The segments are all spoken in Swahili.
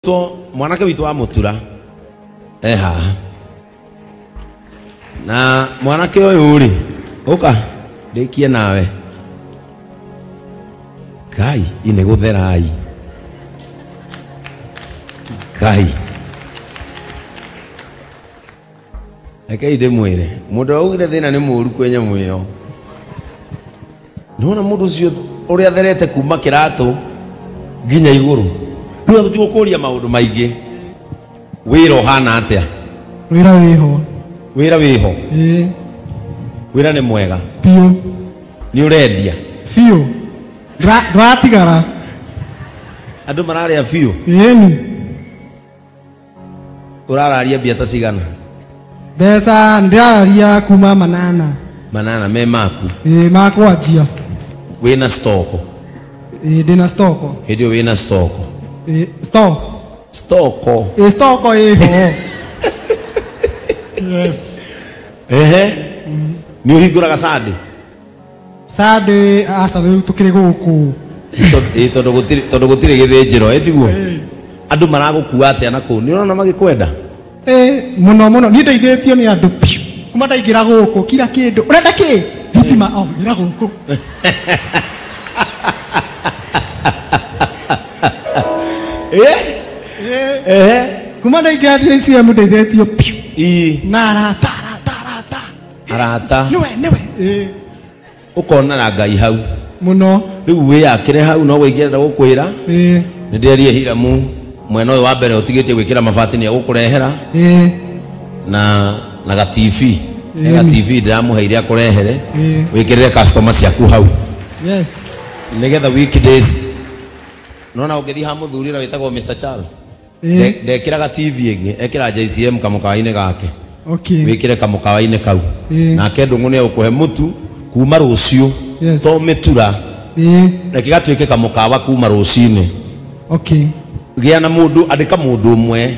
To mwanake witu wa mutura eha na mwanake oyu uri uka ndikie nawe Kai ine gutherai Kai ake ide mwire mundu augire thina ni muru kwenya mwiyo nona mundu ucio uri atherete kuma kiratu nginya iguru ndio tukuria maundu maingi wira hana atia wira wiho wira ni mwega pio ni urendia fio ratigara andu mararia fio yeni urararia biata cigana besa ndiraria kuma manana me maku makwanjia wina stoko ndina stoko hidio wina stoko stoko stoko iho yes ni uhinguraga sade asa riu tukiri guku tondu gutire githinjiro etiguo andu maragukua atia na kuu ni urona magikwenda muno ni ndeithitio ni andu kuma ndaingira guku kila kindu urenda ki thitima o ngira guku kuma ndaingira DCM ndeithitio na arata niwe ukona na ngai hau muno riu wiyakire hau no wigirira gukwira ni nderie Hiramu mwena uyu wa mbere utigitie gwikira mabati ni agukurehera na ga TV ga TV ndiramuheire akurehere wikirire customer ciaku hau yes nigetha weekdays nona ungithi ha muthurira witagwo Mr Charles ndekira ga TV ingi ekira JCM kamukawaine gake okay wikire kamukawaine kau na kendungu ni ukuhe mutu kuma rucio to mitura rekigatuike kamukawa kuma rucine okay gia na mundu andika mundu umwe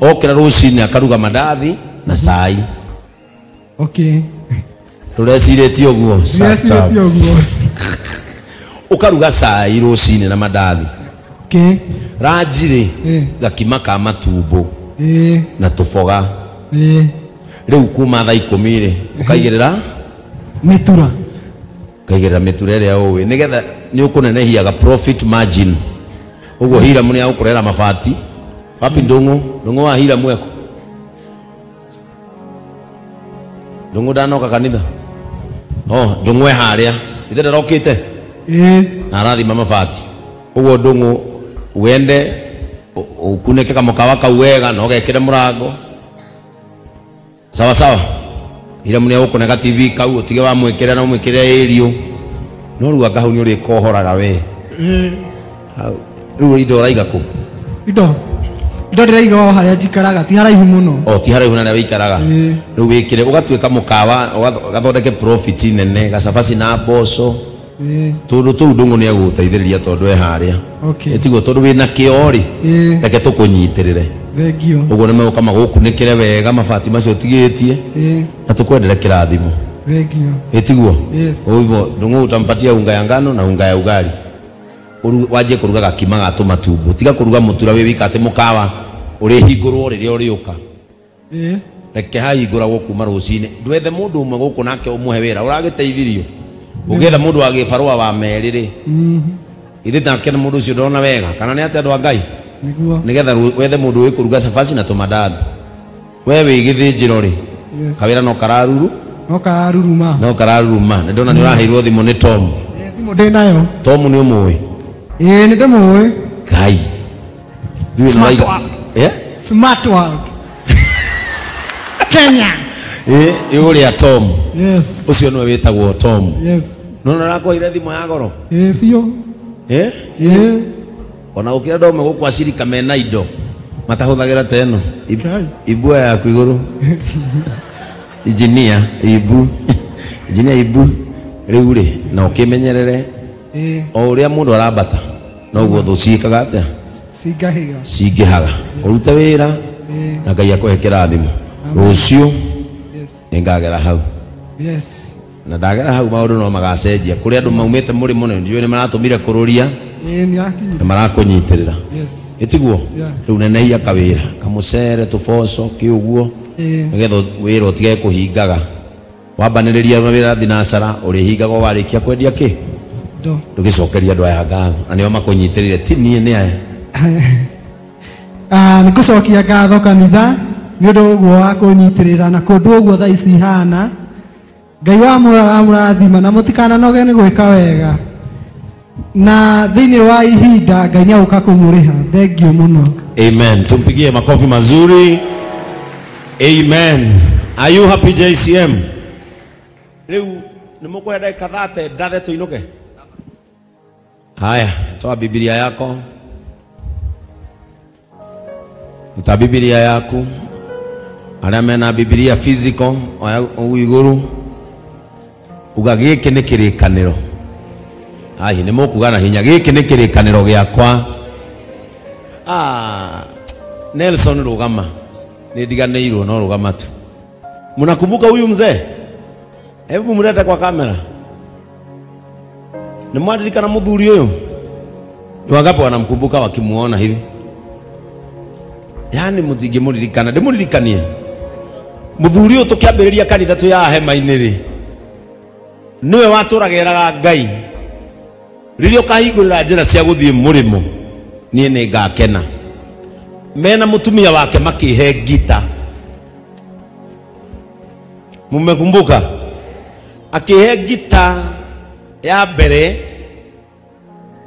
okira rucine akaruga mandathi na cai okay turecirĩtie ũguo ukaruga cai rucine na mandathi okay ranjiri gakima ka matumbo na tuboga riu kuma thaa 10 ukaigirira mitura iria uwi nigetha ni ukunenehia ga profit margin uguo Hiramu ni agukurera mabati wapi ndungu wa Hiramu eko ndungu ndanoka kanitha ndungu haria ithe ndarokite na arathima mabati uguo ndungu wende ukuneke kamukawa kau wega na ugekire murango sawa Hiramu ni agukunega TV kau utige wa mwikire na mwikire irio no ruga ngahau ni uri kohoraga we riu indo raiga ku indo ndiraiga haria njikaraga ti haraihu muno ti haraihu na wikaraga riu wikire ugatuika mukawa ugathondeke profit nene gacabaci na mboco tundu tu ndungu ni aguteithiriria tondu haria etiguo tondu wina kiori reke tukunyitirire thengio uguo nimeguka magukunikire wega mabati macio tigitie na tukwendere kirathimo thengio etiguo hivyo ndungu utampatia unga ya ngano na unga ya ugali waje kuruga gakima ga tumatumbo tiga kuruga mutura we wikate mukawa uri hingurwo riria uriuka reke hahingura kuma rucine ndwethe mundu umwe guku nake umuhe wira uragiteithirio ugetha mundu wa gibarua wa meriri ithe nake na mundu ucio ndona wega kana ni ate andu a Ngai niguo nigetha wethe mundu wi kuruga cabaci na tumandathi we wi githinjiro ri kawira no kararuruma ndona ni uraheirwo thimu ni Tom thimu ndinayo Tom ni umui ni ndimui Kai smart world Kenya uria Tom yes ucio no witagwo Tom yes nona rakoire thimu ya goro fio ona ukira ndome guku acirika mena indo matahuthagira teno ibua ya kwiguru engineer ibu riu ri na ukimenyerere o uria mundu arabata no guo thu ciikaga atia cingihaga urute wira na Ngai akuhe kirathimo rucio ningagera hau na ndagera hau maundu no magacenjia kuri andu maumite muri muno njui ni maratumire kururia ni akinyi na marakunyitirira yes itiguo Yeah. riu neneia kawira kamucere tuboco kiuguo nigetha wira utige kuhingaga wambaniriria wira thinacara urihingaga warikia kwendia ki do ndugicokeria andu aya ngatho na nio makunyitirire ti nie ni aya nikucokia ngatho kanitha ni undu uguo wa kunyitirira na kundu uguo tha ici hana Ngai wa mũrathima na mũtikananoge nĩ gwĩka wega na thĩinĩ wa ihinda Ngai nĩagũka kũmũrĩha thengiũ mũno. Amen. Tumpigie makofi mazuri. Amen. Are you happy JCM? Riu ni mukwenda kathate ndathe tuinuke. Haya, toa Biblia yako. Uta Biblia yako. Arĩa mena Biblia physical o iguru. Uga gĩkĩ nĩ kĩrĩkanĩro. Ai nĩ mũkuga na hinya gĩkĩ nĩ kĩrĩkanĩro gĩakwa. Nelson rugama. Nĩndiganĩirwo no rugama tu. Mnakumbuka huyu mzee? Hebu mlete kwa kamera. Ni mwadirikana muthuri huyo? Ni wangapi wanamkumbuka wakimuona hivi? Yani muthige mudirikana, ndimuririkanie. Muthuri huyo tukiambĩrĩria kanitha tu ya hema-inĩ ri. Niwe waturageraga Ngai. Ririo kahingũrĩra njĩra cia gũthiĩ mũrĩmo. Niĩ nĩ ngakena. Mena mutumia wake makihe gita. Mumekumbuka? Akihe gita ya mbere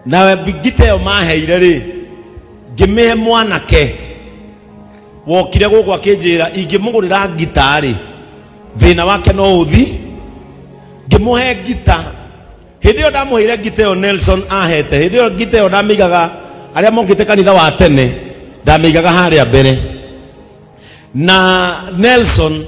na gita yo maheire ri ngĩmĩhe mwanake wokire gũkũ akĩnjĩra ingĩmũgũrĩra gita ri thĩna wake no ũthi ngĩmũhe gita hĩndĩ ĩyo ndamũheire gita yo Nelson ahete hĩndĩ ĩyo gita yo ndamĩigaga arĩa mokĩte kanitha wa tene ndamĩigaga harĩa mbere na Nelson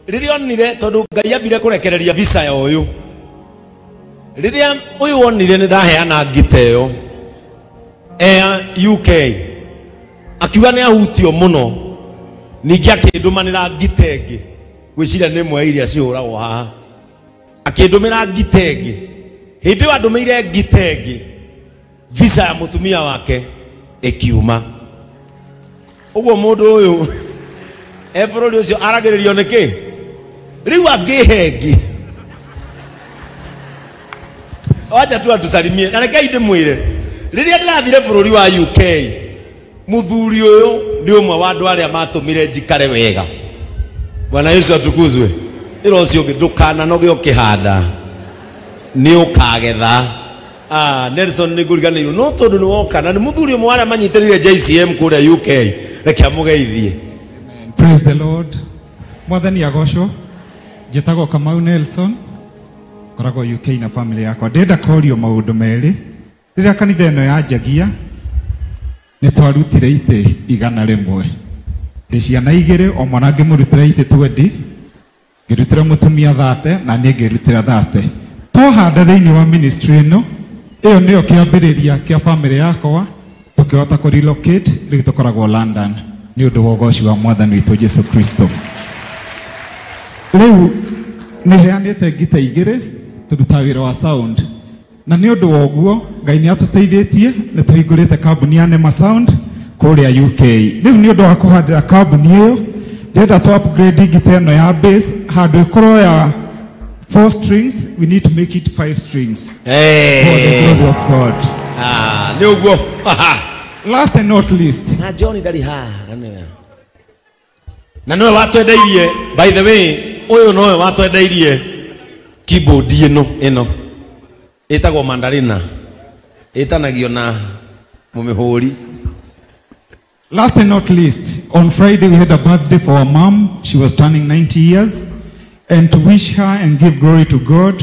riria onire tondu Ngai ambire kurekereria visa ya uyu riria uyu onire ni ndaheana gita yo UK akiuga ni ahutio muno ningi akindumanira gita ingi gwiciria ni mwe iria ciuragwo haha akindumira gita ingi hindi wa ndumeire gita ingi visa ya mutumia wake ikiuma uguo mundu uyu bũrũri ũcio aragĩrĩrio nĩkĩ rĩu angĩhengi wacha tu atusalimie na rekei ndĩmwĩre rĩrĩa ndĩrathire bũrũri wa UK mũthuri ũyũ nĩ ũmwe wa andũ arĩa matũmire njikare wega. Bwana Yesu atukuzwe. Ĩro ũcio ndũkananoge ũkĩhanda nĩ ũkagetha. Nelson nĩ ngũriganĩirwo no tondũ nĩ woka na nĩ mũthuri ũmwe arĩa manyitĩrĩire JCM kũrĩa UK reke amũgeithie. Praise the Lord. Mwathani agocwo. Njĩtagwo Kamau Nelson. Koragwo UK na family yakwa. Ndĩrenda kũũrio maũndũ merĩ. Rĩrĩa kanitha ĩno yanjagia nĩ twarutire itĩ 100. Ndĩ ciana 2 o mwana ngĩmũrutĩra itĩ 20. Ngĩrutĩra mũtumia 30 na niĩ ngĩrutĩra 30. Twahanda thĩinĩ wa ministry ĩno. Ĩyo nĩyo kĩambĩrĩria kĩa family yakwa. Tũkĩhota kũ-relocate rĩu tũkoragwo London. Ni undu wa ugoci wa mwathani witũ Jesu Kristo. Riu nĩ heanĩte gita 2 tũruta wĩra wa sound na nĩ ũndũ wa ũguo Ngai nĩ atũteithĩtie nĩ tũhingũrĩte kambuni ya Nema Sound kũrĩa UK. Rĩu nĩ ũndũ wa kũhandĩra kambuni ĩyo ndĩrenda tũ upgrade gita ĩno ya bass handũ ĩkorwo ya 4 strings we need to make it 5 strings. For the glory of God. Nĩ ũguo. Last and not least. Na John ndari ha na nowe watwendeirie by the way uyu nowe watwendeirie keyboard ino itagwo mandarina itanagio na mumihuri. Last and not least, on Friday we had a birthday for our mom. She was turning 90 years, and to wish her and give glory to God,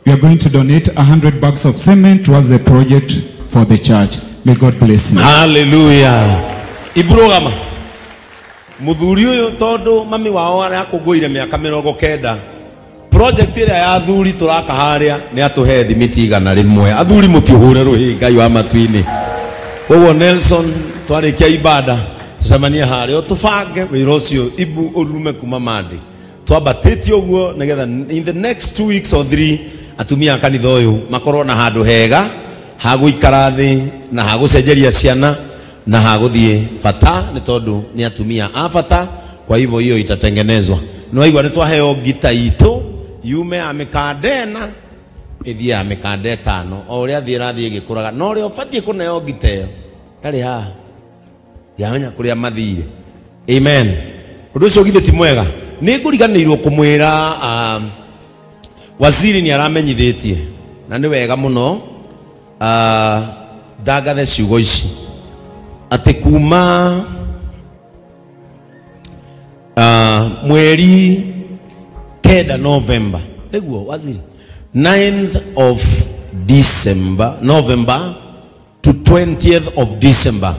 we are going to donate 100 bags of cement towards the project for the church. May God bless you. Hallelujah. Ibrogama. Muthuri uyu tondu mami wao ara akungũire miaka 90. Project ĩrĩa ya thuri turaka haria ni atuhe thimiti 100. Athuri mutiuhure ruhi Ngai wa matu-ini. Koguo Nelson twarikia ibada tucemanie haria utubange wĩra ũcio ibu urume kuma mandi. Twambatĩtie ũguo nigetha in the next 2 weeks or 3 atumia kanitha ũyũ makorwo na handũ hega haguikara thi na hagucenjeria ciana na haguthie bata ni tondu ni atumia a bata. Kwa hivyo hiyo itatengenezwa. No igwa ni twaheo gita itu yume amikandena ithie amikande tano o ria thie rathie gikuraga no ria ubatie kuneo gita iyo ndari ha yamenya kuria mathire. Amen. Undu ucio githe ti mwega. Ni nguriganirwo kumwira waziri ni aramenyithitie na ni wega muno ndagathe ciugo ici ati kuma mweri kenda November niguo waziri 9th of December November to 20th of December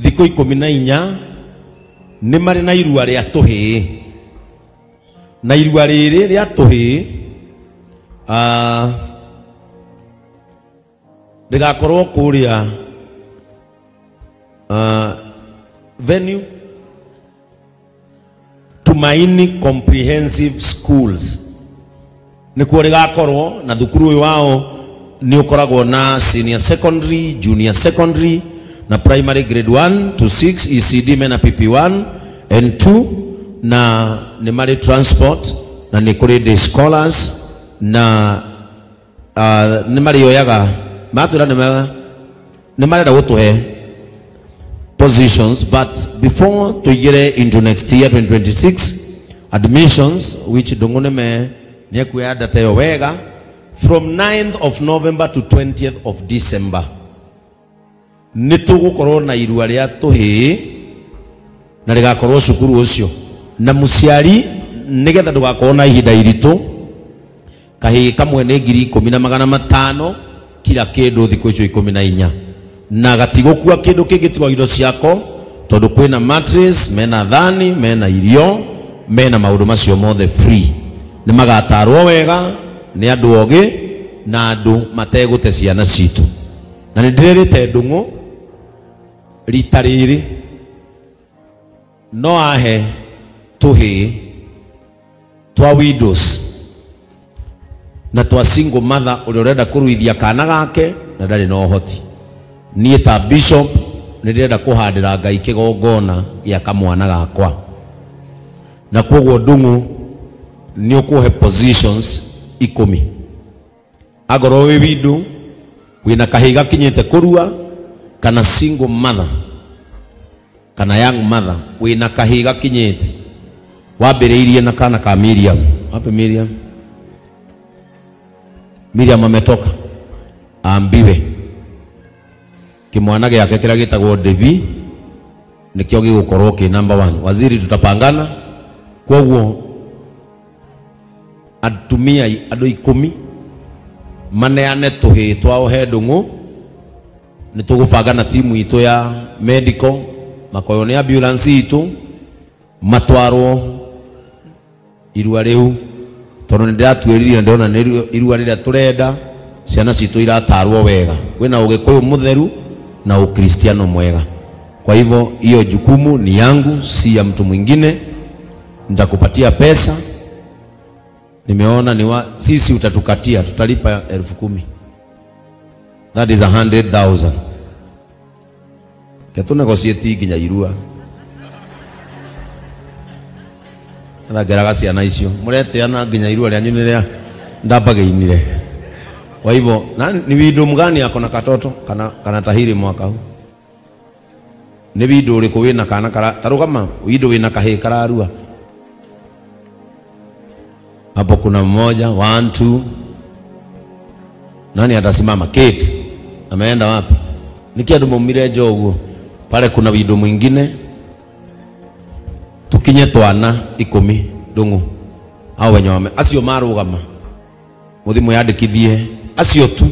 thiko 14 ni mari na irua ria tuhi na irua riri ria tuhi rigakorwo kuria venue Tumaini Comprehensive Schools nikuo rigakorwo na thukuru uyu wao ni ukoragwo na senior secondary, junior secondary na primary grade 1 to 6 ECD mena PP1 and 2 na ni mari transport na ni kuri day scholars na ni mari yoyaga matura ni mari da gutuhe positions. But before to get into next year 2026 admissions which dongone me ne kuya tayo wega from 9th of November to 20th of December nitugukorwo na irua ria tuhi na rigakorwo cukuru ucio na muciari nigetha ndugakorwo na ihinda iritu kahi kamwe ni 10,500 kila kindu thiko icio 14 na gatigukua kindu kingi tiga indo ciako tondu kwina mattress mena thani mena irio mena maundu macio mothe free ni magatarwo wega ni andu ogi na andu mategute ciana citu na ni ndirite ndungu rita riri no ahe tuhi twa widows na twa single mother uri urenda kuruithia kana gake na ndari no hoti nie ta bishop ni ndirenda kuhandira Ngai kigongona ya kamwana gakwa na kwoguo ndungu ni ukuhe positions 10 agoro wi widu wina kahiga kinyete kurua kana single mother kana young mother wina kahiga kinyete wambiriirie na kana ka Miriam wapi Miriam ametoka ambiwe kimwana gyake kira gitagwo Devi nikio gigukorwo ki number 1 waziri tutapangana kwoguo atumia andu 10 maneane tuhi twao he ndungu ni tugubanga na timu itu ya medical makoyo ni ambulance itu matwarwo irua riu tondu ni ndiratuiririe ndona ni irua riria turenda ciana citu iratarwo wega kwina ugikuyu mutheru na ukristiano mwega. Kwa hivyo hiyo jukumu ni yangu, si ya mtu mwingine. Nitakupatia pesa, nimeona ni sisi utatukatia, tutalipa 10,000. That is 100,000. Ketu negotiate kinya irua. Kada geraga ciana icio. Murete ana kinya irua rya nyuniria ndambageinire. Kwa hivyo ni wido mgani yako na katoto kana tahiri mwaka huu? Ni wido uriku wina kana tarugama wido wina kahe kararua. Hapo kuna mmoja 1 2. Nani atasimama? Kate ameenda wapi? Nikiadu mumire jogo pale kuna wido mwingine tukinye twana 10 ndungu au wenye acio marugama muthimu yandikithie acio tu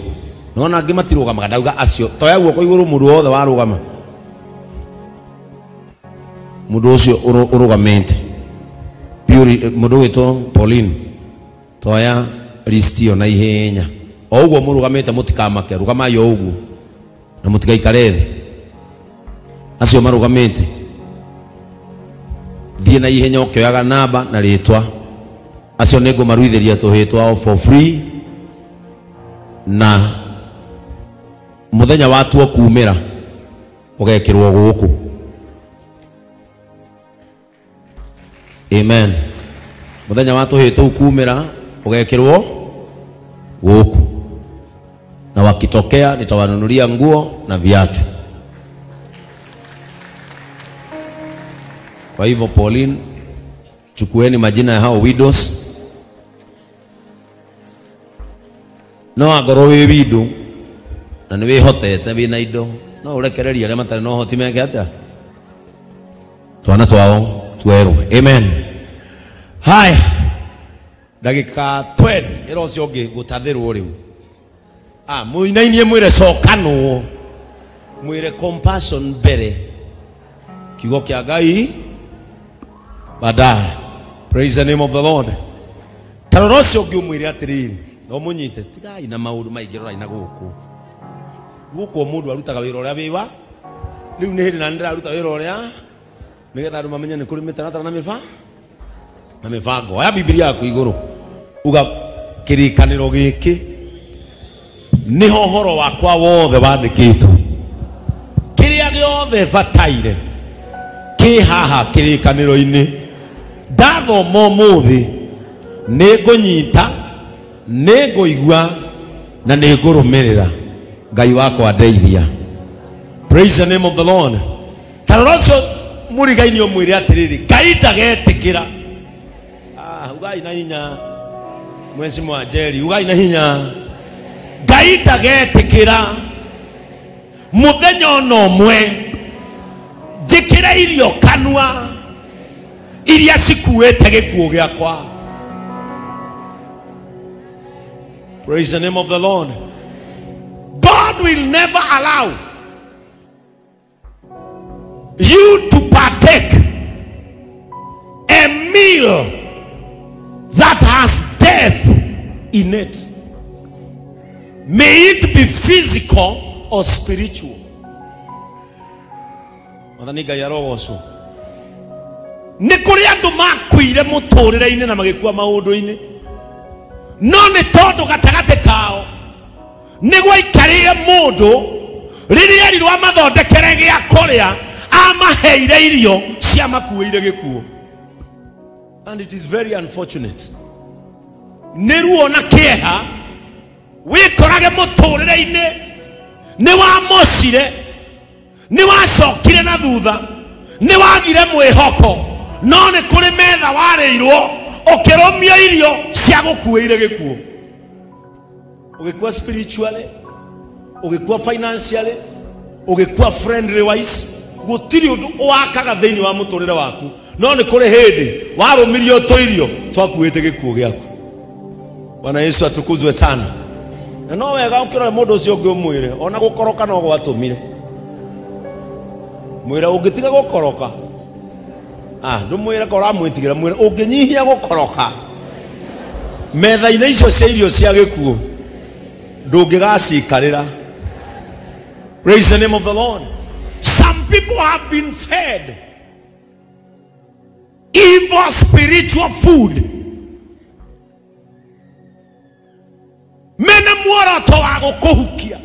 nona angi matirugama ndauga acio toya guoko iguru mundu wothe warugama mundu ucio urugamete pure mundu wito Pauline toya listio na ihenya o uguo murugamete mutikamake rugama yo uguo na mutikaikare acio marugamete thie na ihenya okioyaga namba na ritwa acio nego maruitheria tuhitwa for free na muthenya watu okumira ugekirwo guku. Amen. Muthenya watu hitu ukumira ugekirwo guku, na wakitokea nitawanunulia nguo na viatu. Kwa hivyo Pauline, chukueni majina ya hao widows. No agoro wi widow na ni wihotete wina indo, no urekereria aria matari no hoti meke atia twana twao twerwe. Amen. Hai ndagika 20 ero cio ngi gutathirwo riu muinainie mwire cokano, mwire compassion mbere, kiugo kia Ngai baadaye. Praise the name of the Lord. Taroro cio ngi mwire atiriri no munyite tigai na maundu maingi rora ina guku mundu arutaga wira uria wiwa riu ni hindi na ndiraruta wira uria nigetha andu mamenye ni kuri mitaratara na mibango. Aya Biblia yaku iguru uga kirikaniro giki niho horo wakwa wothe wandikitwo, kiria giothe bataire ki haha kirikaniro-ini. Ndathoma umuthi ningunyita, ninguigua na ningurumirira. Ngai wakwa ndeithia. Praise the name of the Lord. Tarorocio murigaini omwire atiriri Ngai ndagetikira. Ugai na hinya mwezi mwa Njeri, ugai na hinya Ngai ndagetikira muthenya no mwe njikira irio kanua iria cikuite gikuo giakwa. Praise the name of the Lord. God will never allow you to partake a meal that has death in it, may it be physical or spiritual. Madhaniga ya roho so ni kuri andu makuire muturire-ini na magikua maundu-ini, no ni tondu gatagate kao ni gwaikarire mundu riria rirwa mathondekere gia kuria amaheire irio cia makuire gikuo. And it is very unfortunate. Niruo na kieha wikorage muturire-ini ni wa mocire, ni wa cokire na thutha, ni wagire mwihoko, no ni kuri metha wareirwo ukiromia irio cia gukuire gikuo. Ugikuwa spiritually, ugikuwa financially, ugikuwa friendly wise, gutiri undu wakaga thiini wa muturire waku, no ni kuri hindi warumirio toirio twakuite gikuo giaku. Bwana Yesu atukuzwe sana. Na no wega ukirora mundu ucio ungi umwire ona gukoroka no gwatumire mwire ungitiga gukoroka ndumwire kora mwitigira mwire unginyihia gukoroka metha-ini icio cia irio cia gikuo ndungigacikarira. Praise the name of the Lord. Some people have been fed evil spiritual food. Mena muoroto wa gukuhukia